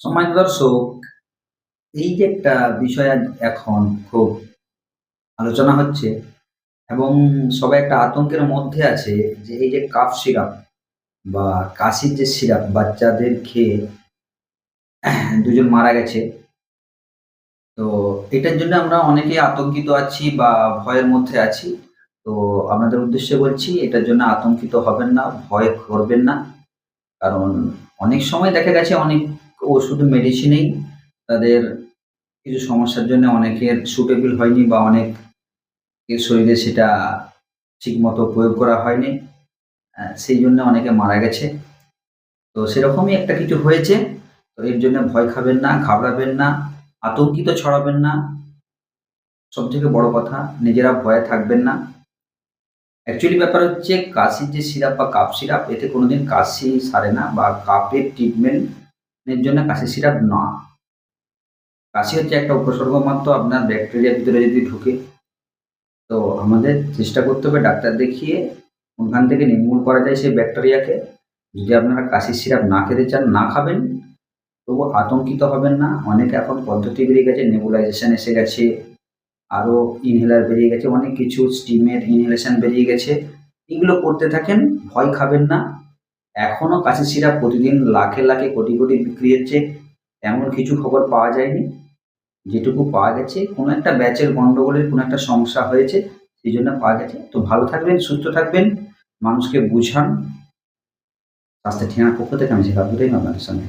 সম্মানিত দর্শক, এই যে একটা বিষয় আজ এখন খুব আলোচনা হচ্ছে এবং সবাই একটা আতঙ্কের মধ্যে আছে যে এই যে কাফ সিরাপ বা কাশির যে সিরাপ বাচ্চাদের খেয়ে ২ জন মারা গেছে। তো এটার জন্য আমরা অনেকেই আতঙ্কিত আছি বা ভয়ের মধ্যে আছি। তো আপনাদের উদ্দেশ্যে বলছি এটার জন্য আতঙ্কিত হবেন না, ভয় করবেন না। কারণ অনেক সময় দেখা গেছে অনেক ওষুধ মেডিসিনেই তাদের কিছু সমস্যার জন্য অনেকের সুটেবল হয়নি বা অনেকের শরীরে সেটা ঠিকমতো প্রয়োগ করা হয়নি। সেই জন্য অনেকে মারা গেছে। তো সেরকমই একটা কিছু হয়েছে। তো এর জন্য ভয় খাবেন না, ঘাবড়াবেন না, আতঙ্কিত ছড়াবেন না। সবথেকে বড় কথা নিজেরা ভয়ে থাকবেন না। অ্যাকচুয়ালি ব্যাপার হচ্ছে কাশির যে সিরাপ বা কাফ সিরাপ এতে কোনোদিন কাশি সারে না বা কাফের ট্রিটমেন্ট এর জন্য কাশির সিরাপ না। কাশি হচ্ছে একটা উপসর্গ মাত্র আপনার ব্যাকটেরিয়ার ভিতরে যদি ঢুকে, তো আমাদের চেষ্টা করতে হবে ডাক্তার দেখিয়ে ওখান থেকে নির্মূল করা যায় সেই ব্যাকটেরিয়াকে। যদি আপনারা কাশির সিরাপ না খেতে চান, না খাবেন। তবু আতঙ্কিত হবেন না। অনেক এখন পদ্ধতি বেরিয়ে গেছে, নেবুলাইজেশন এসে গেছে, আরও ইনহেলার বেরিয়ে গেছে, অনেক কিছু স্টিমের ইনহেলেশন বেরিয়ে গেছে। এগুলো করতে থাকেন, ভয় খাবেন না। এখনও কাশির সিরাপ প্রতিদিন লাখে, লাখে কোটি, কোটি বিক্রি হচ্ছে। এমন কিছু খবর পাওয়া যায়নি। যেটুকু পাওয়া গেছে কোনো একটা ব্যাচের গন্ডগোলের কোনো একটা সমস্যা হয়েছে, সেই জন্য পাওয়া গেছে। তো ভালো থাকবেন, সুস্থ থাকবেন, মানুষকে বুঝান। স্বাস্থ্যের ঠিকানার পক্ষ থেকে আমি শেখ আব্দুর রহিম আপনাদের সঙ্গে।